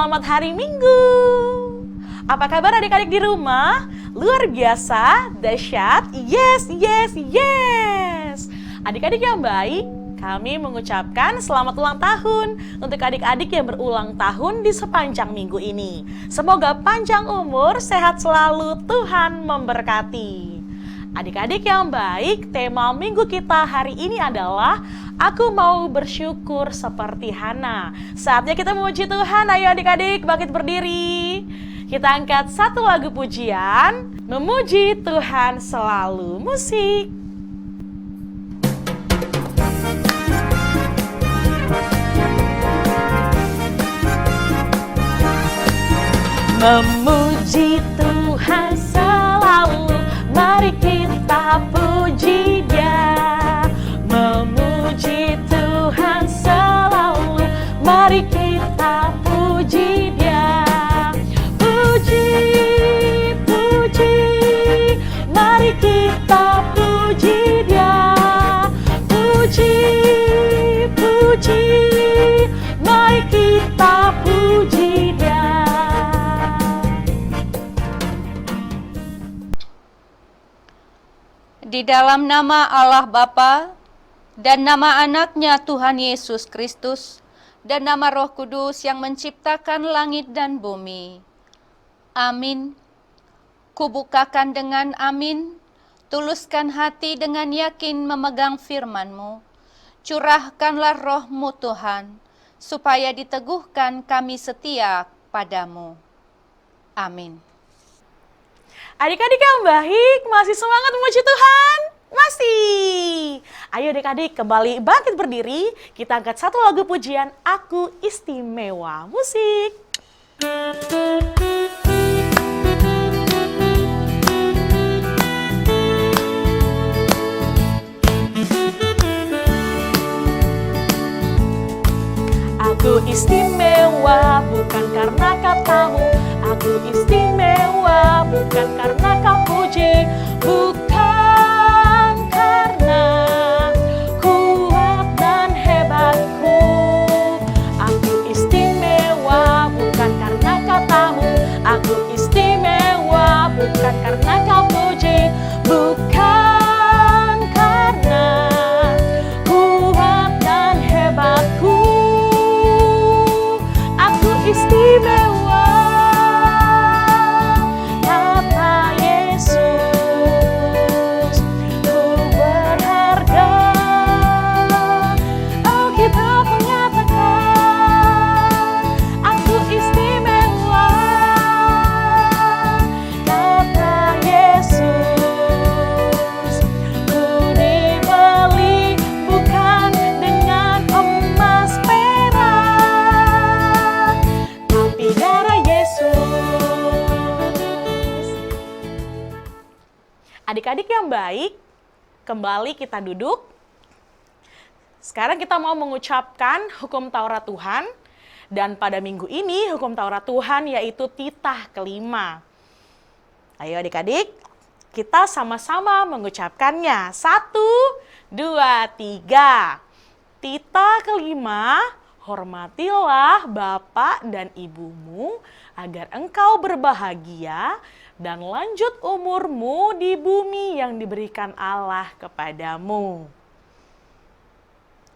selamat hari Minggu. Apa kabar adik-adik di rumah? Luar biasa, dahsyat, yes. Adik-adik yang baik, kami mengucapkan selamat ulang tahun untuk adik-adik yang berulang tahun di sepanjang minggu ini. Semoga panjang umur, sehat selalu, Tuhan memberkati. Adik-adik yang baik, tema minggu kita hari ini adalah Aku mau bersyukur seperti Hana. Saatnya kita memuji Tuhan. Ayo adik-adik bangkit berdiri. Kita angkat satu lagu pujian, memuji Tuhan selalu. Musik. Memuji Tuhan selalu, mari kita puji Dia. Memuji Tuhan selalu, mari kita puji Dia. Puji, mari kita puji Dia. Puji, mari kita puji Dia. Di dalam nama Allah Bapa dan nama anaknya Tuhan Yesus Kristus dan nama Roh Kudus yang menciptakan langit dan bumi. Amin. Kubukakan dengan amin, tuluskan hati dengan yakin memegang firman-Mu. Curahkanlah roh-Mu Tuhan, supaya diteguhkan kami setia padamu. Amin. Adik-adik yang baik, masih semangat memuji Tuhan? Masih. Ayo adik-adik kembali bangkit berdiri, kita angkat satu lagu pujian, Aku Istimewa. Musik. Aku istimewa bukan karena katamu, aku istimewa bukan karena kau puji, bukan karena kuat dan hebatku. Aku istimewa bukan karena katamu, aku istimewa bukan karena kau puji, bukan karena kuat dan hebatku. Istimewa, kata Yesus, ku berharga. Oh, kita menyatakan, aku istimewa, kata Yesus, ku dibeli bukan dengan emas perak, darah Yesus. Adik-adik yang baik, kembali kita duduk. Sekarang kita mau mengucapkan hukum Taurat Tuhan. Dan pada minggu ini hukum Taurat Tuhan yaitu titah kelima. Ayo adik-adik, kita sama-sama mengucapkannya. 1, 2, 3. Titah kelima, hormatilah bapak dan ibumu agar engkau berbahagia dan lanjut umurmu di bumi yang diberikan Allah kepadamu.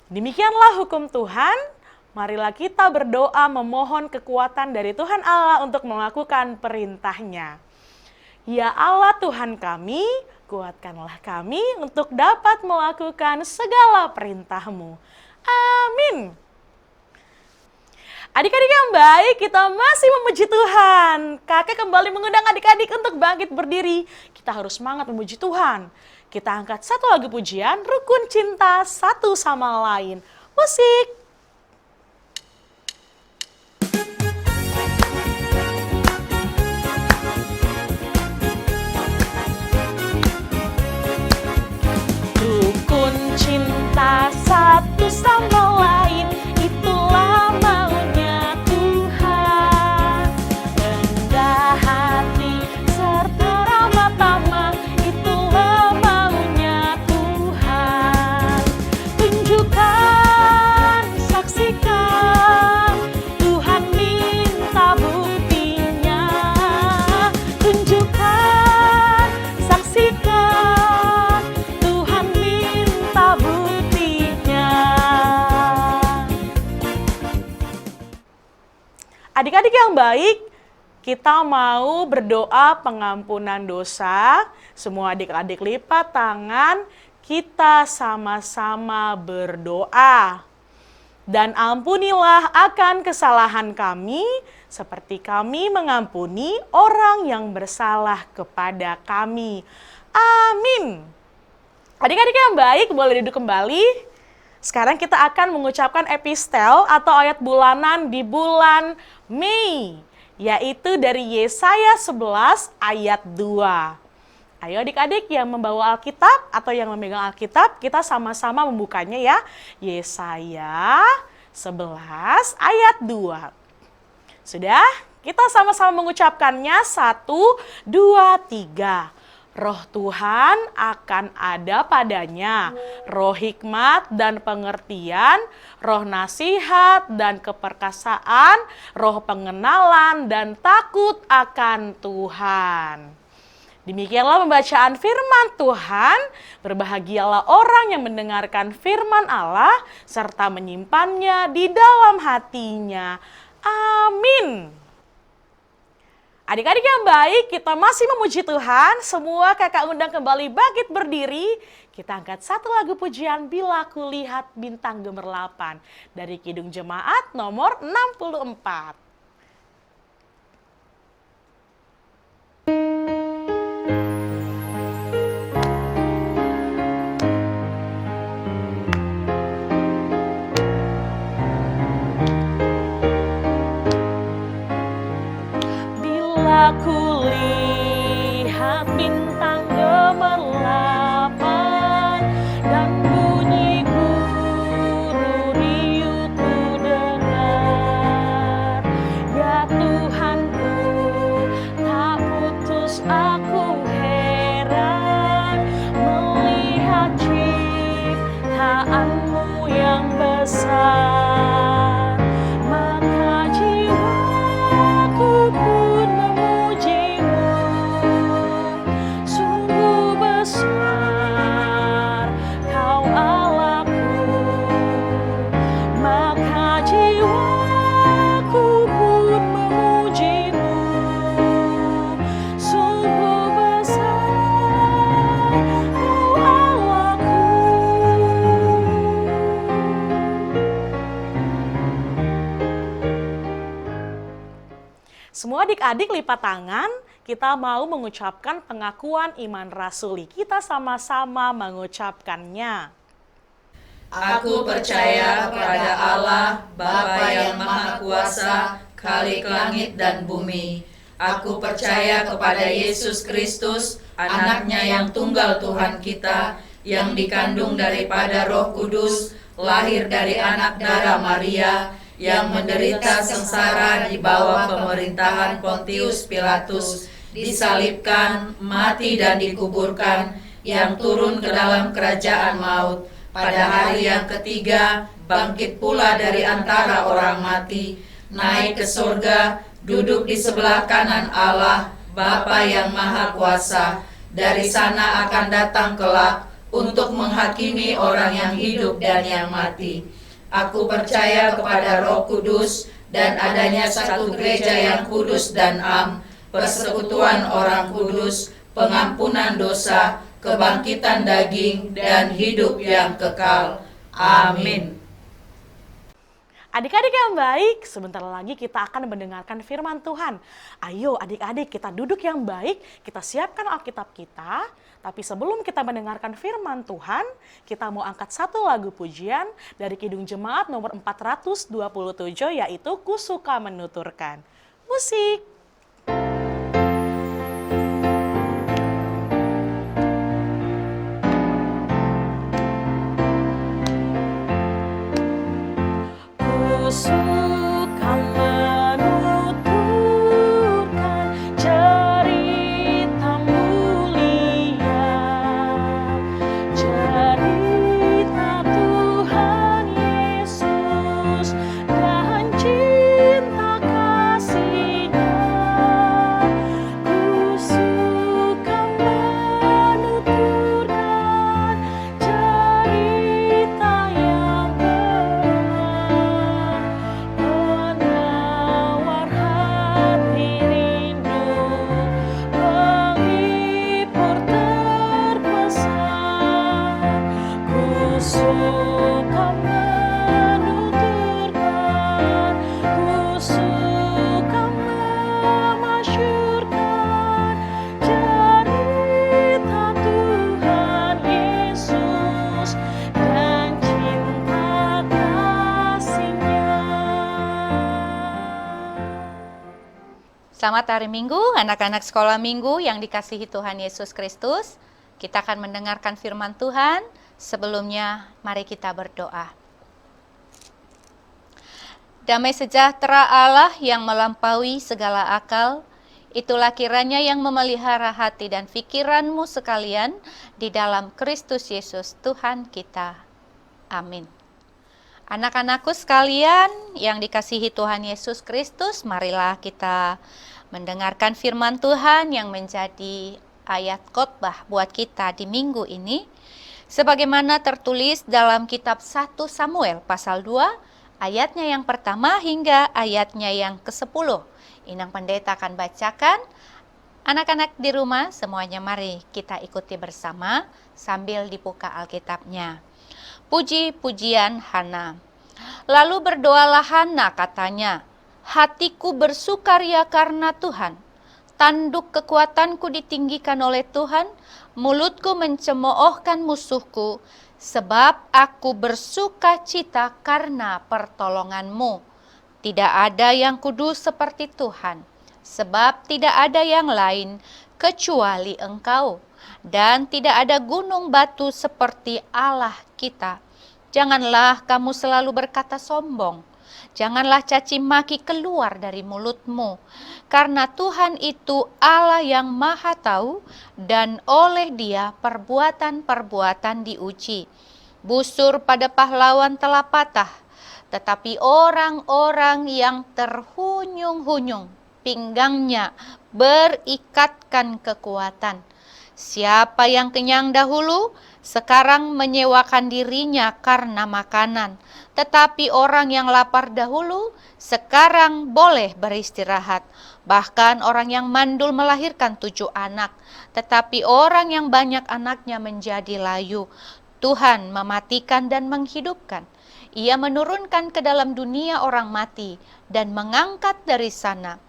Demikianlah hukum Tuhan. Marilah kita berdoa memohon kekuatan dari Tuhan Allah untuk melakukan perintahnya. Ya Allah Tuhan kami, kuatkanlah kami untuk dapat melakukan segala perintah-Mu. Amin. Adik-adik yang baik, kita masih memuji Tuhan. Kakek kembali mengundang adik-adik untuk bangkit berdiri. Kita harus semangat memuji Tuhan. Kita angkat satu lagu pujian, Rukun Cinta Satu Sama Lain. Musik. Rukun cinta satu sama lain, itulah maunya Tuhan. Rendah hati serta ramah tamah, itulah maunya Tuhan. Tunjukkan Adik-adik yang baik, kita mau berdoa pengampunan dosa. Semua adik-adik lipat tangan, kita sama-sama berdoa. Dan ampunilah akan kesalahan kami, seperti kami mengampuni orang yang bersalah kepada kami. Amin. Adik-adik yang baik, boleh duduk kembali. Sekarang kita akan mengucapkan epistel atau ayat bulanan di bulan Mei, yaitu dari Yesaya 11 ayat 2. Ayo adik-adik yang membawa Alkitab atau yang memegang Alkitab, kita sama-sama membukanya ya. Yesaya 11 ayat 2. Sudah? Kita sama-sama mengucapkannya 1, 2, 3. Roh Tuhan akan ada padanya, roh hikmat dan pengertian, roh nasihat dan keperkasaan, roh pengenalan dan takut akan Tuhan. Demikianlah pembacaan firman Tuhan. Berbahagialah orang yang mendengarkan firman Allah serta menyimpannya di dalam hatinya. Amin. Adik-adik yang baik, kita masih memuji Tuhan. Semua kakak undang kembali bangkit berdiri. Kita angkat satu lagu pujian Bila Kulihat Bintang Gemerlapan dari Kidung Jemaat nomor 64. Aku lihat bintang gemerlapan dan bunyi guru riuh ku dengar. Ya Tuhanku, tak putus aku heran melihat ciptaanmu yang besar. Maka jiwaku pun semua adik-adik lipat tangan, kita mau mengucapkan pengakuan iman rasuli. Kita sama-sama mengucapkannya. Aku percaya kepada Allah, Bapa yang Maha Kuasa, Khalik langit dan bumi. Aku percaya kepada Yesus Kristus, Anaknya yang tunggal Tuhan kita, yang dikandung daripada Roh Kudus, lahir dari anak darah Maria, yang menderita sengsara di bawah pemerintahan Pontius Pilatus, disalibkan, mati dan dikuburkan, yang turun ke dalam kerajaan maut, pada hari yang ketiga bangkit pula dari antara orang mati, naik ke surga, duduk di sebelah kanan Allah, Bapa yang Maha Kuasa. Dari sana akan datang kelak untuk menghakimi orang yang hidup dan yang mati. Aku percaya kepada Roh Kudus dan adanya satu gereja yang kudus dan am, persekutuan orang kudus, pengampunan dosa, kebangkitan daging, dan hidup yang kekal. Amin. Adik-adik yang baik, sebentar lagi kita akan mendengarkan firman Tuhan. Ayo adik-adik, kita duduk yang baik, kita siapkan Alkitab kita. Tapi sebelum kita mendengarkan firman Tuhan, kita mau angkat satu lagu pujian dari Kidung Jemaat nomor 427, yaitu Ku Suka Menuturkan. Musik. Ku suka menuturkan cerita mulia, cerita Tuhan Yesus dan cinta kasih-Nya. Selamat hari Minggu, anak-anak sekolah Minggu yang dikasihi Tuhan Yesus Kristus. Kita akan mendengarkan firman Tuhan. Sebelumnya, mari kita berdoa. Damai sejahtera Allah yang melampaui segala akal, itulah kiranya yang memelihara hati dan pikiranmu sekalian di dalam Kristus Yesus Tuhan kita. Amin. Anak-anakku sekalian yang dikasihi Tuhan Yesus Kristus, marilah kita mendengarkan firman Tuhan yang menjadi ayat khotbah buat kita di minggu ini. Sebagaimana tertulis dalam kitab 1 Samuel pasal 2, ayatnya yang pertama hingga ayatnya yang ke-10. Inang Pendeta akan bacakan. Anak-anak di rumah semuanya mari kita ikuti bersama sambil dibuka Alkitabnya. Puji-pujian Hana. Lalu berdoalah Hana, katanya, hatiku bersukaria karena Tuhan. Tanduk kekuatanku ditinggikan oleh Tuhan, mulutku mencemoohkan musuhku, sebab aku bersuka cita karena pertolonganmu. Tidak ada yang kudus seperti Tuhan, sebab tidak ada yang lain kecuali Engkau. Dan tidak ada gunung batu seperti Allah kita. Janganlah kamu selalu berkata sombong. Janganlah caci maki keluar dari mulutmu. Karena Tuhan itu Allah yang maha tahu dan oleh Dia perbuatan-perbuatan diuji. Busur pada pahlawan telah patah, tetapi orang-orang yang terhunyung-hunyung pinggangnya berikatkan kekuatan. Siapa yang kenyang dahulu, sekarang menyewakan dirinya karena makanan. Tetapi orang yang lapar dahulu, sekarang boleh beristirahat. Bahkan orang yang mandul melahirkan 7 anak. Tetapi orang yang banyak anaknya menjadi layu. Tuhan mematikan dan menghidupkan. Ia menurunkan ke dalam dunia orang mati dan mengangkat dari sana.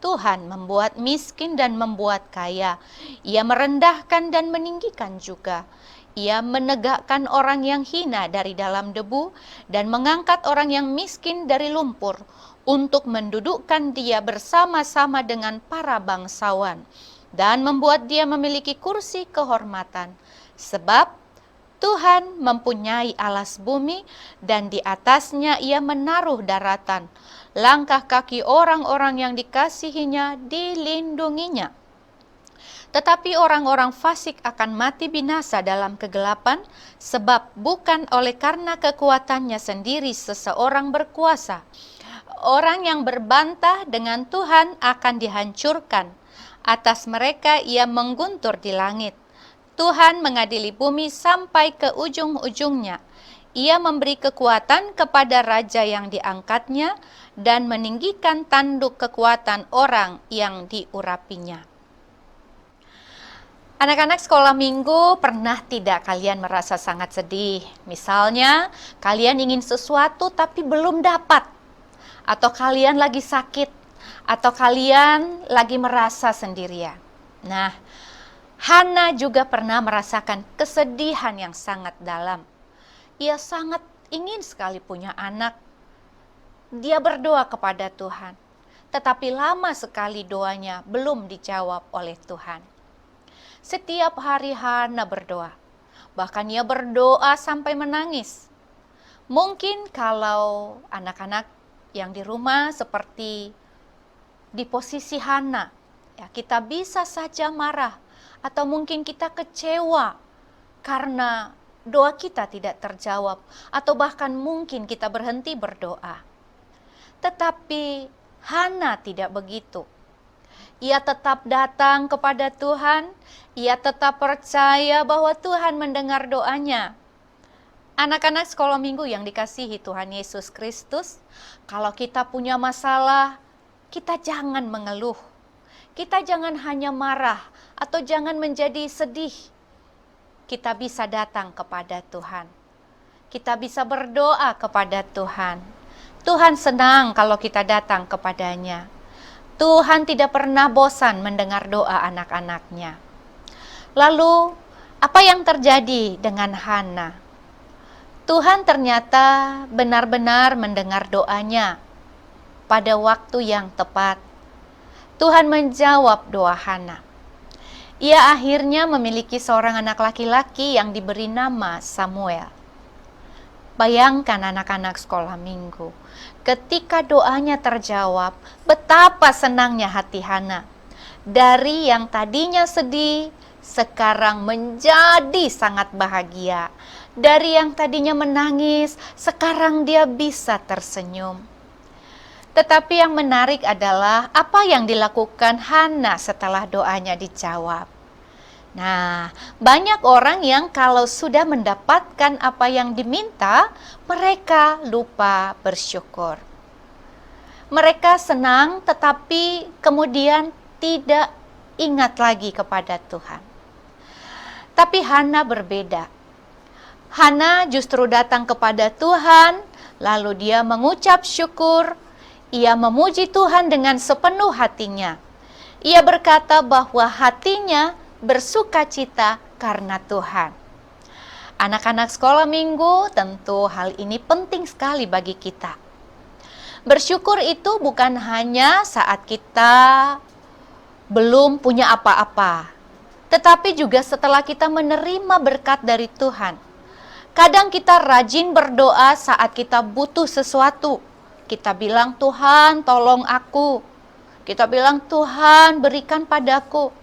Tuhan membuat miskin dan membuat kaya. Ia merendahkan dan meninggikan juga. Ia menegakkan orang yang hina dari dalam debu dan mengangkat orang yang miskin dari lumpur untuk mendudukkan dia bersama-sama dengan para bangsawan dan membuat dia memiliki kursi kehormatan. Sebab Tuhan mempunyai alas bumi dan di atasnya Ia menaruh daratan. Langkah kaki orang-orang yang dikasihinya dilindunginya. Tetapi orang-orang fasik akan mati binasa dalam kegelapan, sebab bukan oleh karena kekuatannya sendiri seseorang berkuasa. Orang yang berbantah dengan Tuhan akan dihancurkan. Atas mereka Ia mengguntur di langit. Tuhan mengadili bumi sampai ke ujung-ujungnya. Ia memberi kekuatan kepada raja yang diangkatnya dan meninggikan tanduk kekuatan orang yang diurapinya. Anak-anak sekolah minggu, pernah tidak kalian merasa sangat sedih? Misalnya, kalian ingin sesuatu tapi belum dapat. Atau kalian lagi sakit. Atau kalian lagi merasa sendirian. Nah, Hana juga pernah merasakan kesedihan yang sangat dalam. Ia sangat ingin sekali punya anak. Dia berdoa kepada Tuhan. Tetapi lama sekali doanya belum dijawab oleh Tuhan. Setiap hari Hana berdoa. Bahkan ia berdoa sampai menangis. Mungkin kalau anak-anak yang di rumah seperti di posisi Hana, ya kita bisa saja marah. Atau mungkin kita kecewa karena doa kita tidak terjawab. Atau bahkan mungkin kita berhenti berdoa. Tetapi Hana tidak begitu. Ia tetap datang kepada Tuhan. Ia tetap percaya bahwa Tuhan mendengar doanya. Anak-anak sekolah minggu yang dikasihi Tuhan Yesus Kristus, kalau kita punya masalah, kita jangan mengeluh. Kita jangan hanya marah atau jangan menjadi sedih. Kita bisa datang kepada Tuhan. Kita bisa berdoa kepada Tuhan. Tuhan senang kalau kita datang kepadanya. Tuhan tidak pernah bosan mendengar doa anak-anaknya. Lalu, apa yang terjadi dengan Hana? Tuhan ternyata benar-benar mendengar doanya pada waktu yang tepat. Tuhan menjawab doa Hana. Ia akhirnya memiliki seorang anak laki-laki yang diberi nama Samuel. Bayangkan anak-anak sekolah minggu, ketika doanya terjawab, betapa senangnya hati Hana. Dari yang tadinya sedih, sekarang menjadi sangat bahagia. Dari yang tadinya menangis, sekarang dia bisa tersenyum. Tetapi yang menarik adalah apa yang dilakukan Hana setelah doanya dijawab. Nah, banyak orang yang kalau sudah mendapatkan apa yang diminta, mereka lupa bersyukur. Mereka senang tetapi kemudian tidak ingat lagi kepada Tuhan. Tapi Hana berbeda. Hana justru datang kepada Tuhan, lalu dia mengucap syukur. Ia memuji Tuhan dengan sepenuh hatinya. Ia berkata bahwa hatinya bersuka cita karena Tuhan. Anak-anak sekolah minggu, tentu hal ini penting sekali bagi kita. Bersyukur itu bukan hanya saat kita belum punya apa-apa, tetapi juga setelah kita menerima berkat dari Tuhan. Kadang kita rajin berdoa saat kita butuh sesuatu. Kita bilang, Tuhan tolong aku. Kita bilang, Tuhan berikan padaku.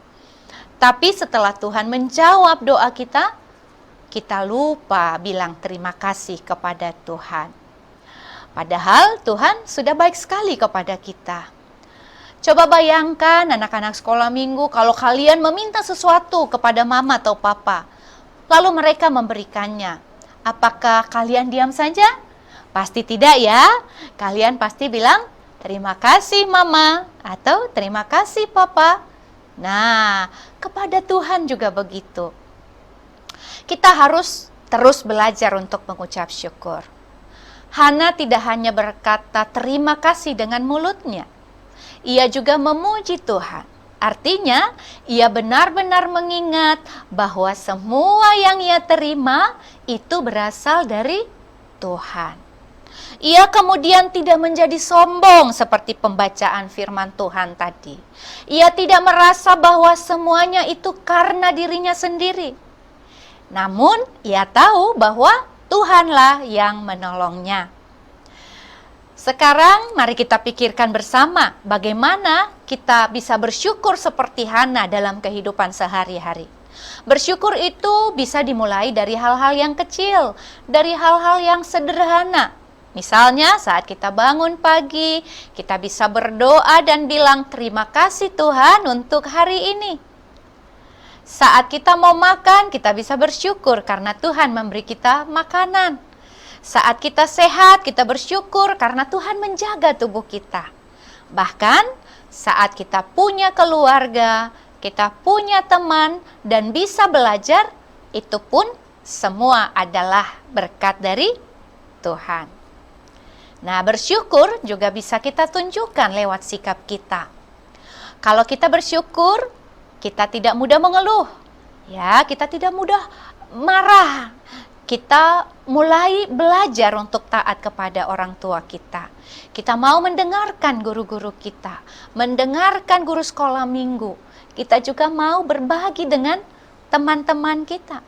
Tapi setelah Tuhan menjawab doa kita, kita lupa bilang terima kasih kepada Tuhan. Padahal Tuhan sudah baik sekali kepada kita. Coba bayangkan anak-anak sekolah minggu kalau kalian meminta sesuatu kepada mama atau papa, lalu mereka memberikannya. Apakah kalian diam saja? Pasti tidak ya. Kalian pasti bilang, terima kasih mama atau terima kasih papa. Nah, kepada Tuhan juga begitu. Kita harus terus belajar untuk mengucap syukur. Hana tidak hanya berkata terima kasih dengan mulutnya. Ia juga memuji Tuhan. Artinya, ia benar-benar mengingat bahwa semua yang ia terima itu berasal dari Tuhan. Ia kemudian tidak menjadi sombong seperti pembacaan firman Tuhan tadi. Ia tidak merasa bahwa semuanya itu karena dirinya sendiri. Namun, ia tahu bahwa Tuhanlah yang menolongnya. Sekarang mari kita pikirkan bersama bagaimana kita bisa bersyukur seperti Hana dalam kehidupan sehari-hari. Bersyukur itu bisa dimulai dari hal-hal yang kecil, dari hal-hal yang sederhana. Misalnya saat kita bangun pagi, kita bisa berdoa dan bilang terima kasih Tuhan untuk hari ini. Saat kita mau makan, kita bisa bersyukur karena Tuhan memberi kita makanan. Saat kita sehat, kita bersyukur karena Tuhan menjaga tubuh kita. Bahkan saat kita punya keluarga, kita punya teman dan bisa belajar, itu pun semua adalah berkat dari Tuhan. Nah, bersyukur juga bisa kita tunjukkan lewat sikap kita. Kalau kita bersyukur, kita tidak mudah mengeluh. Ya, kita tidak mudah marah. Kita mulai belajar untuk taat kepada orang tua kita. Kita mau mendengarkan guru-guru kita, mendengarkan guru sekolah minggu. Kita juga mau berbagi dengan teman-teman kita.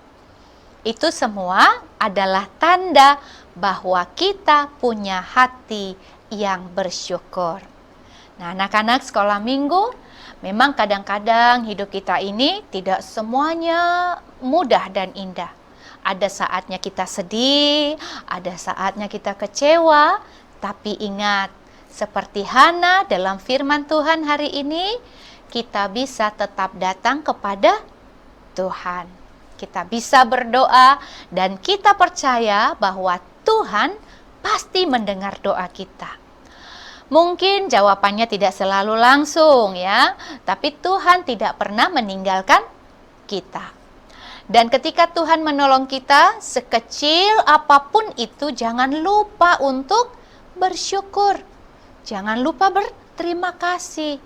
Itu semua adalah tanda bahwa kita punya hati yang bersyukur. Nah, anak-anak sekolah minggu, memang kadang-kadang hidup kita ini tidak semuanya mudah dan indah. Ada saatnya kita sedih, ada saatnya kita kecewa, tapi ingat, seperti Hana dalam firman Tuhan hari ini, kita bisa tetap datang kepada Tuhan. Kita bisa berdoa dan kita percaya bahwa Tuhan pasti mendengar doa kita. Mungkin jawabannya tidak selalu langsung ya, tapi Tuhan tidak pernah meninggalkan kita. Dan ketika Tuhan menolong kita, sekecil apapun itu, jangan lupa untuk bersyukur. Jangan lupa berterima kasih.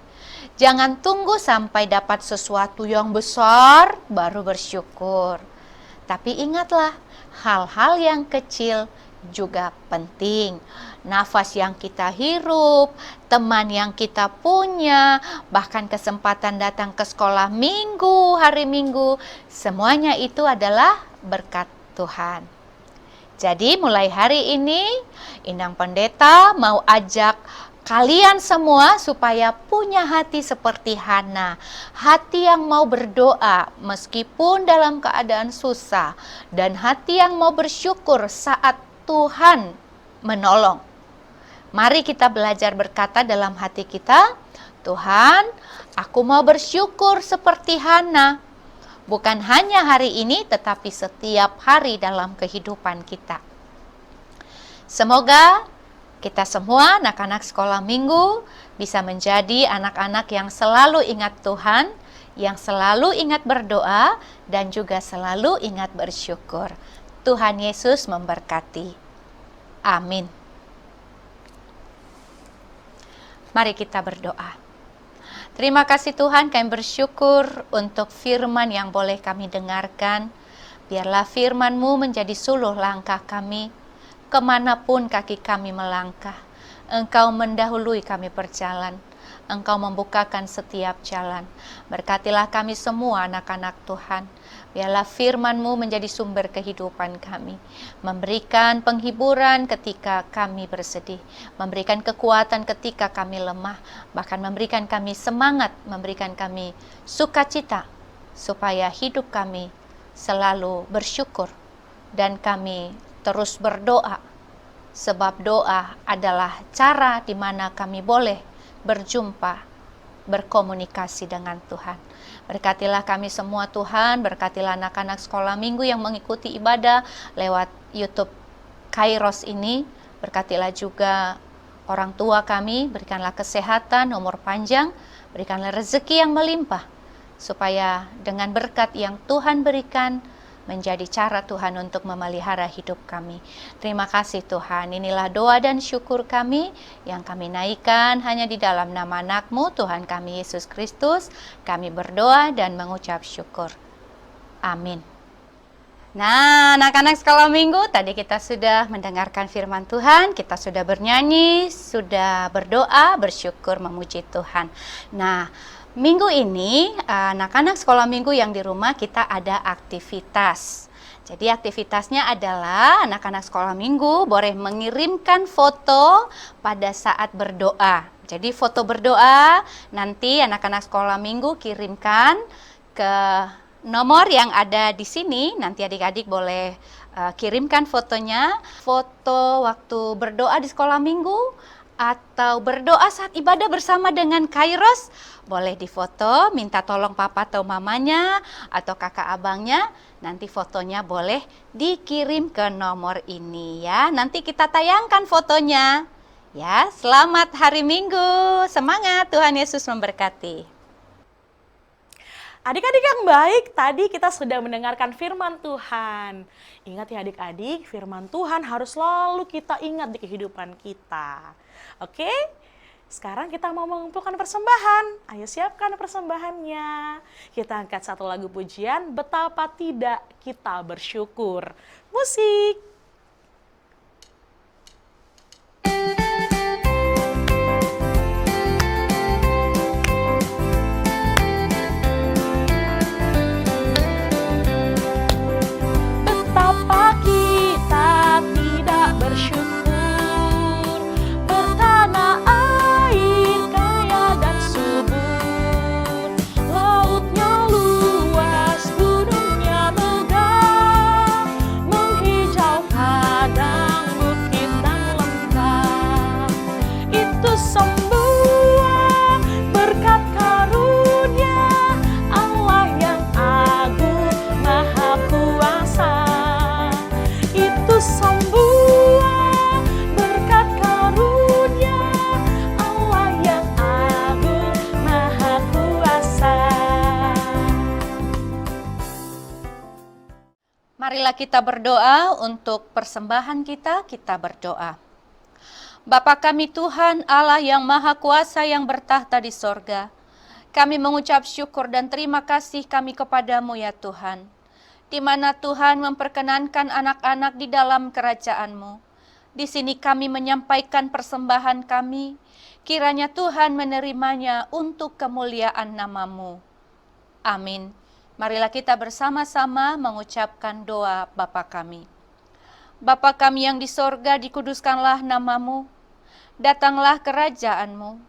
Jangan tunggu sampai dapat sesuatu yang besar baru bersyukur. Tapi ingatlah, hal-hal yang kecil juga penting. nafas yang kita hirup, teman yang kita punya, bahkan kesempatan datang ke sekolah minggu, hari Minggu, semuanya itu adalah berkat Tuhan. Jadi mulai hari ini, Inang Pendeta mau ajak kalian semua supaya punya hati seperti Hana, hati yang mau berdoa meskipun dalam keadaan susah, dan hati yang mau bersyukur saat Tuhan menolong. Mari kita belajar berkata dalam hati kita, Tuhan, aku mau bersyukur seperti Hana. Bukan hanya hari ini, tetapi setiap hari dalam kehidupan kita. Semoga kita semua anak-anak sekolah minggu bisa menjadi anak-anak yang selalu ingat Tuhan, yang selalu ingat berdoa, dan juga selalu ingat bersyukur. Tuhan Yesus memberkati. Amin. Mari kita berdoa. Terima kasih Tuhan, kami bersyukur untuk firman yang boleh kami dengarkan. Biarlah firman-Mu menjadi suluh langkah kami, kemanapun kaki kami melangkah. Engkau mendahului kami berjalan. Engkau membukakan setiap jalan. Berkatilah kami semua anak-anak Tuhan. Biarlah firman-Mu menjadi sumber kehidupan kami. Memberikan penghiburan ketika kami bersedih. Memberikan kekuatan ketika kami lemah. Bahkan memberikan kami semangat, memberikan kami sukacita. Supaya hidup kami selalu bersyukur. Dan kami terus berdoa. Sebab doa adalah cara di mana kami boleh berjumpa, berkomunikasi dengan Tuhan. Berkatilah kami semua Tuhan, berkatilah anak-anak sekolah minggu yang mengikuti ibadah lewat YouTube Kairos ini. Berkatilah juga orang tua kami, berikanlah kesehatan, umur panjang, berikanlah rezeki yang melimpah, supaya dengan berkat yang Tuhan berikan, menjadi cara Tuhan untuk memelihara hidup kami. Terima kasih Tuhan, inilah doa dan syukur kami yang kami naikkan hanya di dalam nama anak-Mu, Tuhan kami Yesus Kristus. Kami berdoa dan mengucap syukur. Amin. Nah, anak-anak sekolah minggu, tadi kita sudah mendengarkan firman Tuhan, kita sudah bernyanyi, sudah berdoa, bersyukur, memuji Tuhan. Nah, minggu ini, anak-anak sekolah minggu yang di rumah kita ada aktivitas. Jadi aktivitasnya adalah anak-anak sekolah minggu boleh mengirimkan foto pada saat berdoa. Jadi foto berdoa nanti anak-anak sekolah minggu kirimkan ke nomor yang ada di sini. Nanti adik-adik boleh kirimkan fotonya. Foto waktu berdoa di sekolah minggu atau berdoa saat ibadah bersama dengan Kairos, boleh difoto, minta tolong papa atau mamanya atau kakak abangnya, nanti fotonya boleh dikirim ke nomor ini ya. Nanti kita tayangkan fotonya. Ya, selamat hari Minggu. Semangat, Tuhan Yesus memberkati. Adik-adik yang baik, tadi kita sudah mendengarkan firman Tuhan. Ingat ya adik-adik, firman Tuhan harus selalu kita ingat di kehidupan kita. Oke, sekarang kita mau mengumpulkan persembahan. Ayo siapkan persembahannya. Kita angkat satu lagu pujian, betapa tidak kita bersyukur. Musik. Betapa kita tidak bersyukur, bertanah air kaya dan subur, lautnya luas, gunungnya megah, menghijau padang, bukit dan lembah. Itu semua berkat karunia Allah yang agung, maha kuasa. Itu semua berkat karunia Allah yang agung, maha kuasa. Marilah kita berdoa untuk persembahan kita berdoa. Bapa kami Tuhan, Allah yang Maha Kuasa yang bertahta di sorga, kami mengucap syukur dan terima kasih kami kepadamu ya Tuhan, di mana Tuhan memperkenankan anak-anak di dalam kerajaan-Mu, Di sini kami menyampaikan persembahan kami, kiranya Tuhan menerimanya untuk kemuliaan nama-Mu. Amin. Marilah kita bersama-sama mengucapkan doa Bapa kami. Bapa kami yang di sorga, dikuduskanlah nama-Mu. Datanglah kerajaan-Mu.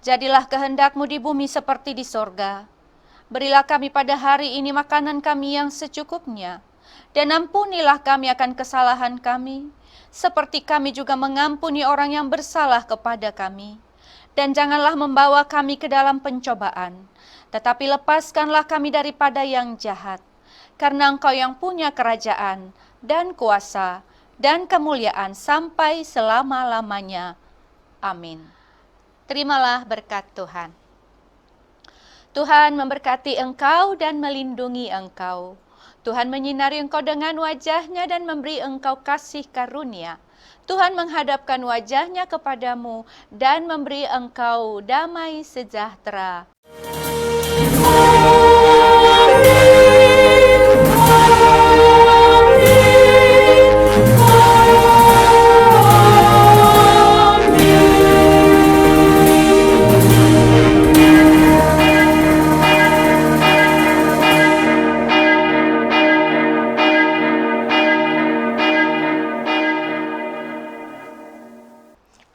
Jadilah kehendak-Mu di bumi seperti di sorga. Berilah kami pada hari ini makanan kami yang secukupnya, dan ampunilah kami akan kesalahan kami, seperti kami juga mengampuni orang yang bersalah kepada kami. Dan janganlah membawa kami ke dalam pencobaan, tetapi lepaskanlah kami daripada yang jahat. Karena Engkau yang punya kerajaan, dan kuasa, dan kemuliaan sampai selama-lamanya. Amin. Terimalah berkat Tuhan. Tuhan memberkati engkau dan melindungi engkau. Tuhan menyinari engkau dengan wajah-Nya dan memberi engkau kasih karunia. Tuhan menghadapkan wajah-Nya kepadamu dan memberi engkau damai sejahtera.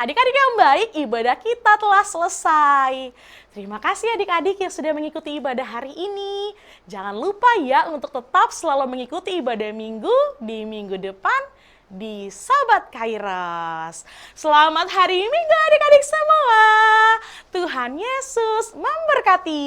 Adik-adik yang baik, ibadah kita telah selesai. Terima kasih adik-adik yang sudah mengikuti ibadah hari ini. Jangan lupa ya untuk tetap selalu mengikuti ibadah minggu di minggu depan di Sahabat Kairos. Selamat hari Minggu adik-adik semua. Tuhan Yesus memberkati.